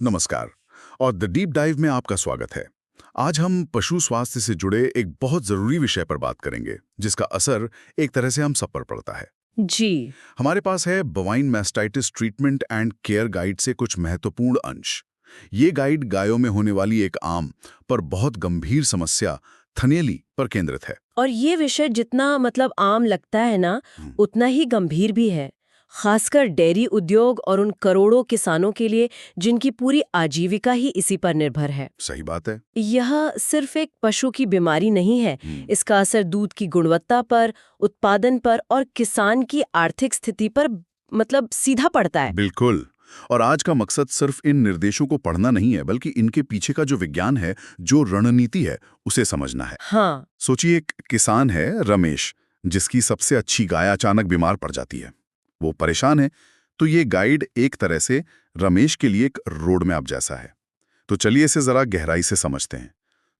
नमस्कार और the deep dive में आपका स्वागत है। आज हम पशु स्वास्थ्य से जुड़े एक बहुत जरूरी विषय पर बात करेंगे जिसका असर एक तरह से हम सब पर पड़ता है। जी। हमारे पास है bovine mastitis treatment and care guide से कुछ महत्वपूर्ण अंश। ये गाइड गायों में होने वाली एक आम पर बहुत गंभीर समस्या थनैली पर केंद्रित है। और ये विषय जितना आम लगता है ना, उतना ही गंभीर भी है, खासकर डेयरी उद्योग और उन करोड़ों किसानों के लिए जिनकी पूरी आजीविका ही इसी पर निर्भर है। सही बात है। यह सिर्फ एक पशु की बीमारी नहीं है, इसका असर दूध की गुणवत्ता पर, उत्पादन पर और किसान की आर्थिक स्थिति पर सीधा पड़ता है। बिल्कुल। और आज का मकसद सिर्फ इन निर्देशों को पढ़ना नहीं है, बल्कि इनके पीछे का जो विज्ञान है, जो रणनीति है, उसे समझना है। हाँ। सोचिए एक किसान है रमेश, जिसकी सबसे अच्छी गाय अचानक बीमार पड़ जाती है। वो परेशान है, तो ये गाइड एक तरह से रमेश के लिए एक रोड मैप जैसा है। तो चलिए इसे जरा गहराई से समझते हैं।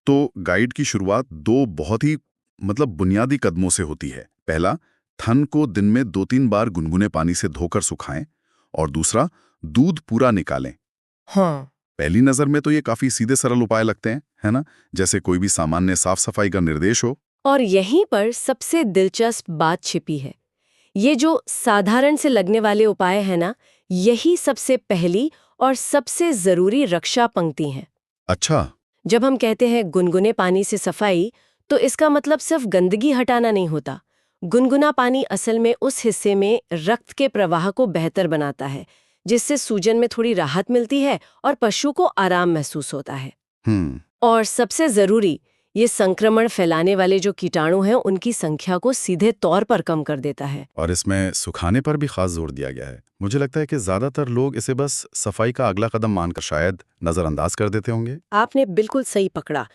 तो गाइड की शुरुआत दो बहुत ही बुनियादी कदमों से होती है। पहला, थन को दिन में 2-3 बार गुनगुने पानी से धोकर सुखाएं, और दूसरा, दूध पूरा निकालें। हाँ। पहली नजर में तो ये काफी सीधे सरल उपाय लगते हैं, है ना? जैसे कोई भी सामान्य साफ सफाई का निर्देश हो। और यहीं पर सबसे दिलचस्प बात छिपी है। ये जो साधारण से लगने वाले उपाय है ना, यही सबसे पहली और सबसे जरूरी रक्षा पंक्ति है। अच्छा। जब हम कहते हैं गुनगुने पानी से सफाई, तो इसका मतलब सिर्फ गंदगी हटाना नहीं होता। गुनगुना पानी असल में उस हिस्से में रक्त के प्रवाह को बेहतर बनाता है, जिससे सूजन में थोड़ी राहत मिलती है और पशु को आराम महसूस होता है। और सबसे जरूरी, ये संक्रमण फैलाने वाले जो कीटाणु हैं, उनकी संख्या को सीधे तौर पर कम कर देता है। और इसमें सुखाने पर भी खास जोर दिया गया है। मुझे लगता है कि ज्यादातर लोग इसे बस सफाई का अगला कदम मानकर शायद नजरअंदाज कर देते होंगे। आपने बिल्कुल सही पकड़ा।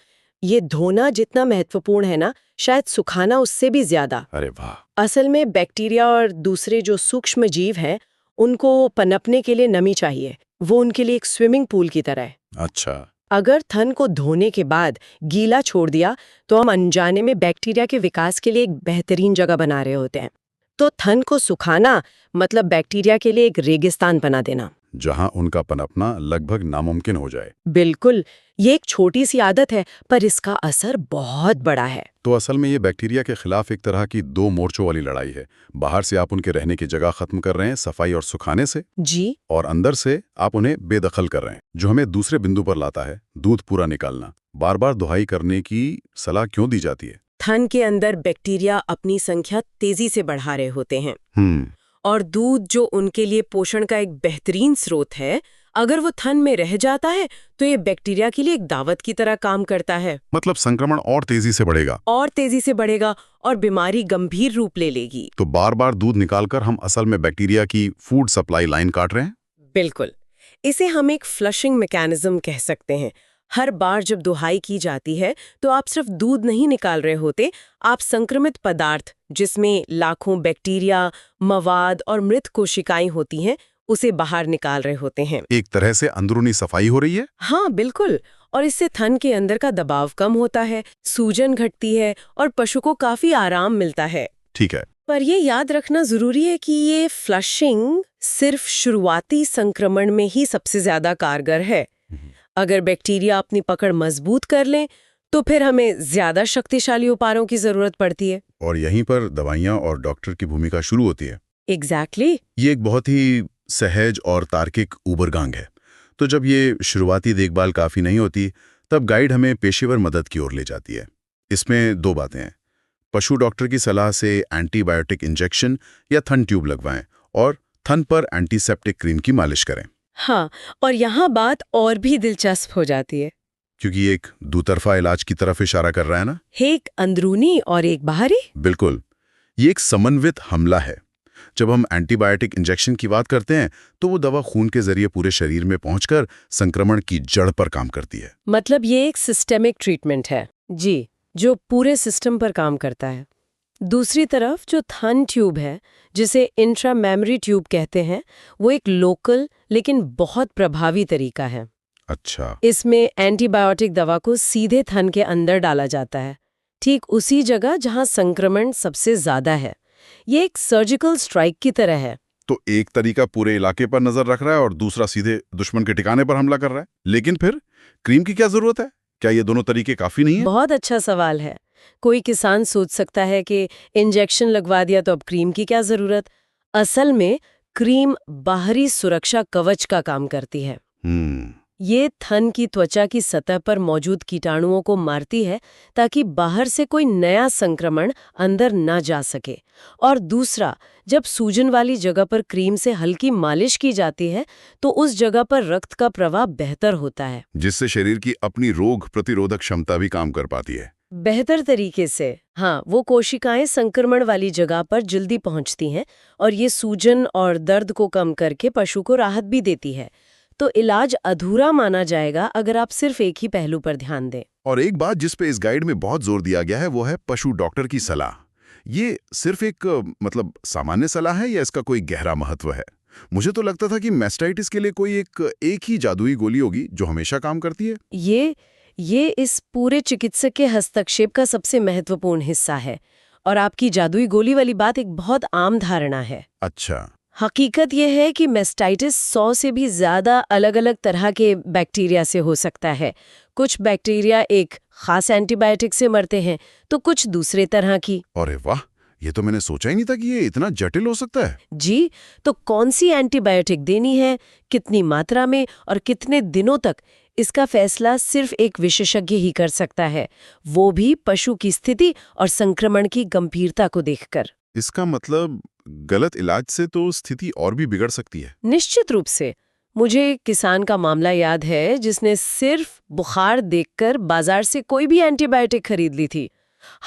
ये धोना जितना महत्वपूर्ण है ना, शायद सुखाना उससे भी ज्यादा। अरे वाह। असल में बैक्टीरिया और दूसरे जो सूक्ष्म जीव हैं, उनको पनपने के लिए नमी चाहिए। वो उनके लिए एक स्विमिंग पूल की तरह है। अच्छा। अगर थन को धोने के बाद गीला छोड़ दिया, तो हम अनजाने में बैक्टीरिया के विकास के लिए एक बेहतरीन जगह बना रहे होते हैं। तो थन को सुखाना मतलब बैक्टीरिया के लिए एक रेगिस्तान बना देना, जहां उनका पनपना लगभग नामुमकिन हो जाए। बिल्कुल। ये एक छोटी सी आदत है, पर इसका असर बहुत बड़ा है। तो असल में ये बैक्टीरिया के खिलाफ एक तरह की दो मोर्चों वाली लड़ाई है। बाहर से आप उनके रहने की जगह खत्म कर रहे हैं सफाई और सुखाने से जी। और अंदर से आप उन्हें बेदखल कर रहे हैं, जो हमें दूसरे बिंदु पर लाता है, दूध पूरा निकालना। बार बार दुहाई करने की सलाह क्यों दी जाती है? थन के अंदर बैक्टीरिया अपनी संख्या तेजी से बढ़ा रहे होते हैं, और दूध जो उनके लिए पोषण का एक बेहतरीन स्रोत है, अगर वो थन में रह जाता है तो ये बैक्टीरिया के लिए एक दावत की तरह काम करता है। मतलब संक्रमण और तेजी से बढ़ेगा और बीमारी गंभीर रूप ले लेगी। तो बार बार दूध निकालकर हम असल में बैक्टीरिया की फूड सप्लाई लाइन काट रहे हैं। बिल्कुल। इसे हम एक फ्लशिंग मैकेनिज्म कह सकते हैं। हर बार जब दुहाई की जाती है, तो आप सिर्फ दूध नहीं निकाल रहे होते, आप संक्रमित पदार्थ, जिसमें लाखों बैक्टीरिया, मवाद और मृत कोशिकाएं होती हैं, उसे बाहर निकाल रहे होते हैं। एक तरह से अंदरूनी सफाई हो रही है। हाँ, बिल्कुल। और इससे थन के अंदर का दबाव कम होता है, सूजन घटती है और पशु को काफी आराम मिलता है। ठीक है। पर ये याद रखना जरूरी है कि ये फ्लशिंग सिर्फ शुरुआती संक्रमण में ही सबसे ज्यादा कारगर है। अगर बैक्टीरिया अपनी पकड़ मजबूत कर लें, तो फिर हमें ज्यादा शक्तिशाली उपायों की जरूरत पड़ती है। और यहीं पर दवाइयां और डॉक्टर की भूमिका शुरू होती है। एग्जैक्टली। ये एक बहुत ही सहज और तार्किक ऊबरगांग है। तो जब ये शुरुआती देखभाल काफी नहीं होती, तब गाइड हमें पेशेवर मदद की ओर ले जाती है। इसमें दो बातें हैं। पशु डॉक्टर की सलाह से एंटीबायोटिक इंजेक्शन या थन ट्यूब लगवाएं, और थन पर एंटीसेप्टिक क्रीम की मालिश करें। हाँ, और यहाँ बात और भी दिलचस्प हो जाती है, क्योंकि ये एक दूतरफा इलाज की तरफ इशारा कर रहा है ना। एक अंदरूनी और एक बाहरी। बिल्कुल। ये एक समन्वित हमला है। जब हम एंटीबायोटिक इंजेक्शन की बात करते हैं, तो वो दवा खून के जरिए पूरे शरीर में पहुंचकर संक्रमण की जड़ पर काम करती है। मतलब ये एक सिस्टेमिक ट्रीटमेंट है जी, जो पूरे सिस्टम पर काम करता है। दूसरी तरफ जो थन ट्यूब है, जिसे इंट्रामेमरी ट्यूब कहते हैं, वो एक लोकल लेकिन बहुत प्रभावी तरीका है। अच्छा। इसमें एंटीबायोटिक दवा को सीधे थन के अंदर डाला जाता है, ठीक उसी जगह जहां संक्रमण सबसे ज्यादा है। ये एक सर्जिकल स्ट्राइक की तरह है। तो एक तरीका पूरे इलाके पर नजर रख रहा है और दूसरा सीधे दुश्मन के ठिकाने पर हमला कर रहा है। लेकिन फिर क्रीम की क्या जरूरत है? क्या ये दोनों तरीके काफी नहीं है? बहुत अच्छा सवाल है। कोई किसान सोच सकता है कि इंजेक्शन लगवा दिया तो अब क्रीम की क्या जरूरत। असल में क्रीम बाहरी सुरक्षा कवच का काम करती है। ये थन की त्वचा की सतह पर मौजूद कीटाणुओं को मारती है ताकि बाहर से कोई नया संक्रमण अंदर ना जा सके। और दूसरा, जब सूजन वाली जगह पर क्रीम से हल्की मालिश की जाती है तो उस जगह पर रक्त का प्रवाह बेहतर होता है, जिससे शरीर की अपनी रोग प्रतिरोधक क्षमता भी काम कर पाती है। बेहतर तरीके से। हाँ, वो कोशिकाएं संक्रमण वाली जगह पर जल्दी पहुंचती हैं और ये सूजन और दर्द को कम करके पशु को राहत भी देती है। तो इलाज अधूरा माना जाएगा अगर आप सिर्फ एक ही पहलू पर ध्यान दें। और एक बात जिस पे इस गाइड में बहुत जोर दिया गया है वो है पशु डॉक्टर की सलाह। ये सिर्फ एक मतलब सामान्य सलाह है या इसका कोई गहरा महत्व है? मुझे तो लगता था कि मैस्टाइटिस के लिए कोई एक ही जादुई गोली होगी जो हमेशा काम करती है। ये इस पूरे चिकित्सक के हस्तक्षेप का सबसे महत्वपूर्ण हिस्सा है। और आपकी जादुई गोली वाली बात एक बहुत आम धारणा है। अच्छा। हकीकत यह है कि मैस्टाइटिस 100 से भी ज्यादा अलग-अलग तरह के बैक्टीरिया से हो सकता है। कुछ बैक्टीरिया एक खास एंटीबायोटिक से मरते हैं तो कुछ दूसरे तरह की। अरे वाह, ये तो मैंने सोचा ही नहीं था कि ये इतना जटिल हो सकता है। जी, तो कौन सी एंटीबायोटिक देनी है, कितनी मात्रा में और कितने दिनों तक, इसका फैसला सिर्फ एक विशेषज्ञ ही कर सकता है, वो भी पशु की स्थिति और संक्रमण की गंभीरता को देखकर। इसका मतलब गलत इलाज से तो स्थिति और भी बिगड़ सकती है। निश्चित रूप से। मुझे एक किसान का मामला याद है जिसने सिर्फ बुखार देखकर बाजार से कोई भी एंटीबायोटिक खरीद ली थी।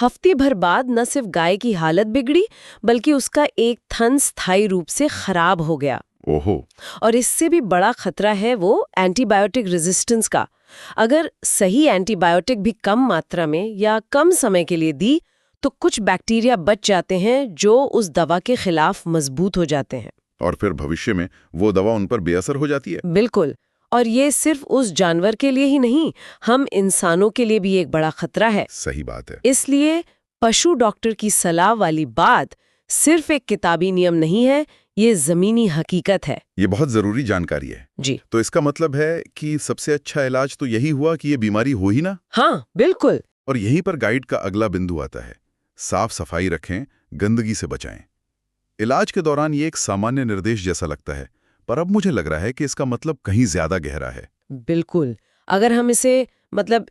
हफ्ते भर बाद न सिर्फ गाय की हालत बिगड़ी बल्कि उसका एक थन स्थायी रूप से खराब हो गया। ओहो। और इससे भी बड़ा खतरा है वो एंटीबायोटिक रेजिस्टेंस का। अगर सही एंटीबायोटिक भी कम मात्रा में या कम समय के लिए दी तो कुछ बैक्टीरिया बच जाते हैं जो उस दवा के खिलाफ मजबूत हो जाते हैं और फिर भविष्य में वो दवा उन पर बेअसर हो जाती है। बिल्कुल। और ये सिर्फ उस जानवर के लिए ही नहीं, हम इंसानों के लिए भी एक बड़ा खतरा है। सही बात है। इसलिए पशु डॉक्टर की सलाह वाली बात सिर्फ एक किताबी नियम नहीं है, ये जमीनी हकीकत है। ये बहुत जरूरी जानकारी है जी। तो इसका मतलब है कि सबसे अच्छा इलाज तो यही हुआ कि ये बीमारी हो ही ना। हाँ, बिल्कुल। और यहीं पर गाइड का अगला बिंदु आता है। साफ सफाई रखें, गंदगी से बचाएं। इलाज के दौरान ये एक सामान्य निर्देश जैसा लगता है, पर अब मुझे लग रहा है कि इसका मतलब कहीं ज्यादा गहरा है। बिल्कुल। अगर हम इसे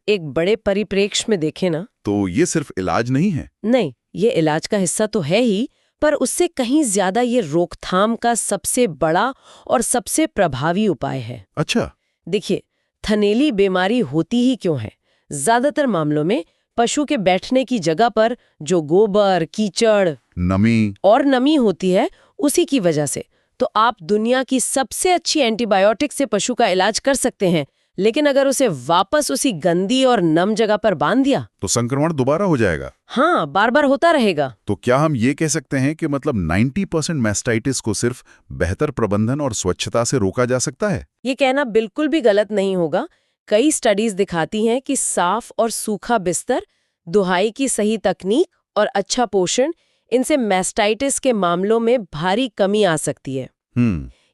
एक बड़े परिप्रेक्ष्य में देखें ना, तो ये सिर्फ इलाज नहीं है। नहीं, ये इलाज का हिस्सा तो है ही, पर उससे कहीं ज्यादा ये रोकथाम का सबसे बड़ा और सबसे प्रभावी उपाय है। अच्छा। देखिए, थनैली बीमारी होती ही क्यों है? ज्यादातर मामलों में पशु के बैठने की जगह पर जो गोबर, कीचड़, नमी होती है, उसी की वजह से। तो आप दुनिया की सबसे अच्छी एंटीबायोटिक से पशु का इलाज कर सकते हैं, लेकिन अगर उसे वापस उसी गंदी और नम जगह पर बांध दिया तो संक्रमण दोबारा हो जाएगा। हाँ, बार बार होता रहेगा। तो क्या हम ये कह सकते हैं कि मतलब 90% मैस्टाइटिस को सिर्फ बेहतर प्रबंधन और स्वच्छता से रोका जा सकता है? ये कहना बिल्कुल भी गलत नहीं होगा। कई स्टडीज दिखाती हैं कि साफ और सूखा बिस्तर, दुहाई की सही तकनीक और अच्छा पोषण, इनसे मैस्टाइटिस के मामलों में भारी कमी आ सकती है।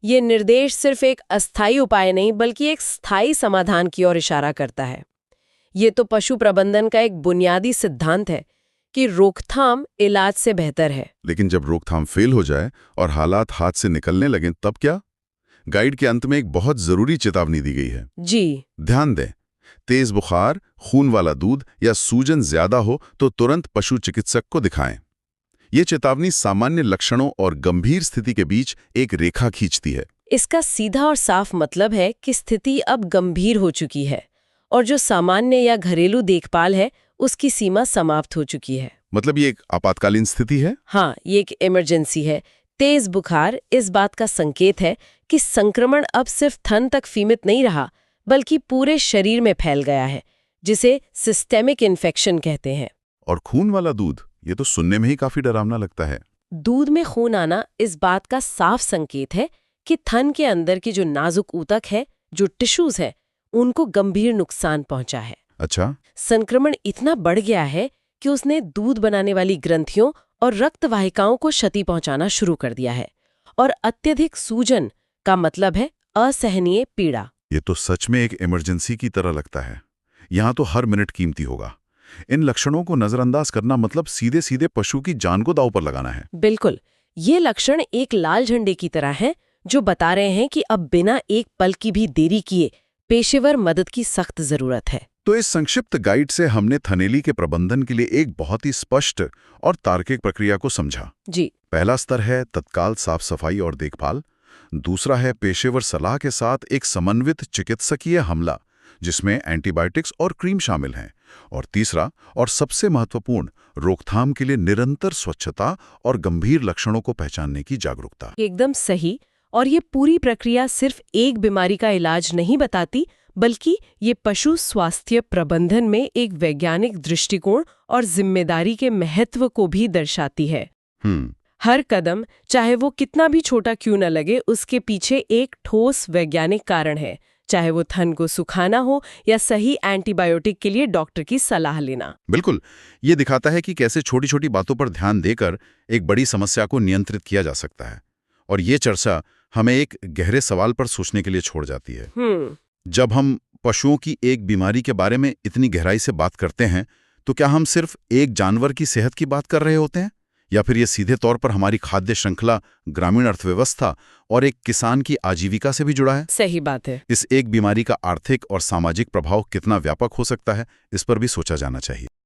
ये निर्देश सिर्फ एक अस्थायी उपाय नहीं बल्कि एक स्थायी समाधान की ओर इशारा करता है। ये तो पशु प्रबंधन का एक बुनियादी सिद्धांत है कि रोकथाम इलाज से बेहतर है। लेकिन जब रोकथाम फेल हो जाए और हालात हाथ से निकलने लगे तब क्या? गाइड के अंत में एक बहुत जरूरी चेतावनी दी गई है। जी, ध्यान दें, तेज बुखार, खून वाला दूध या सूजन ज्यादा हो तो तुरंत पशु चिकित्सक को दिखाएं। ये चेतावनी सामान्य लक्षणों और गंभीर स्थिति के बीच एक रेखा खींचती है। इसका सीधा और साफ मतलब है कि स्थिति अब गंभीर हो चुकी है और जो सामान्य या घरेलू देखभाल है उसकी सीमा समाप्त हो चुकी है। मतलब ये एक आपातकालीन स्थिति है। हाँ, ये एक इमरजेंसी है। तेज बुखार इस बात का संकेत है कि संक्रमण अब सिर्फ थन तक सीमित नहीं रहा बल्कि पूरे शरीर में फैल गया है, जिसे सिस्टेमिक इन्फेक्शन कहते हैं। और खून वाला दूध, ये तो सुनने में ही काफी डरावना लगता है। दूध में खून आना इस बात का साफ संकेत है कि थन के अंदर की जो नाजुक ऊतक है, जो टिश्यूज है, उनको गंभीर नुकसान पहुंचा है। अच्छा। संक्रमण इतना बढ़ गया है कि उसने दूध बनाने वाली ग्रंथियों और रक्त वाहिकाओं को क्षति पहुंचाना शुरू कर दिया है। और अत्यधिक सूजन का मतलब है असहनीय पीड़ा। ये तो सच में एक इमरजेंसी की तरह लगता है। यहाँ तो हर मिनट कीमती होगा। इन लक्षणों को नजरअंदाज करना मतलब सीधे सीधे पशु की जान को दांव पर लगाना है। बिल्कुल, ये लक्षण एक लाल झंडे की तरह हैं जो बता रहे हैं कि अब बिना एक पल की भी देरी किए पेशेवर मदद की सख्त जरूरत है। तो इस संक्षिप्त गाइड से हमने थनैली के प्रबंधन के लिए एक बहुत ही स्पष्ट और तार्किक प्रक्रिया को समझा। जी। पहला स्तर है तत्काल साफ सफाई और देखभाल। दूसरा है पेशेवर सलाह के साथ एक समन्वित चिकित्सकीय हमला जिसमें एंटीबायोटिक्स और क्रीम शामिल हैं। और तीसरा और सबसे महत्वपूर्ण, रोकथाम के लिए निरंतर स्वच्छता और गंभीर लक्षणों को पहचानने की जागरूकता। एकदम सही। और ये पूरी प्रक्रिया सिर्फ एक बीमारी का इलाज नहीं बताती, बल्कि ये पशु स्वास्थ्य प्रबंधन में एक वैज्ञानिक दृष्टिकोण और जिम्मेदारी के महत्व को भी दर्शाती है। हर कदम, चाहे वो कितना भी छोटा क्यों न लगे, उसके पीछे एक ठोस वैज्ञानिक कारण है, चाहे वो थन को सुखाना हो या सही एंटीबायोटिक के लिए डॉक्टर की सलाह लेना। बिल्कुल, ये दिखाता है कि कैसे छोटी छोटी बातों पर ध्यान देकर एक बड़ी समस्या को नियंत्रित किया जा सकता है। और ये चर्चा हमें एक गहरे सवाल पर सोचने के लिए छोड़ जाती है। जब हम पशुओं की एक बीमारी के बारे में इतनी गहराई से बात करते हैं, तो क्या हम सिर्फ एक जानवर की सेहत की बात कर रहे होते हैं, या फिर ये सीधे तौर पर हमारी खाद्य श्रृंखला, ग्रामीण अर्थव्यवस्था और एक किसान की आजीविका से भी जुड़ा है? सही बात है। इस एक बीमारी का आर्थिक और सामाजिक प्रभाव कितना व्यापक हो सकता है, इस पर भी सोचा जाना चाहिए।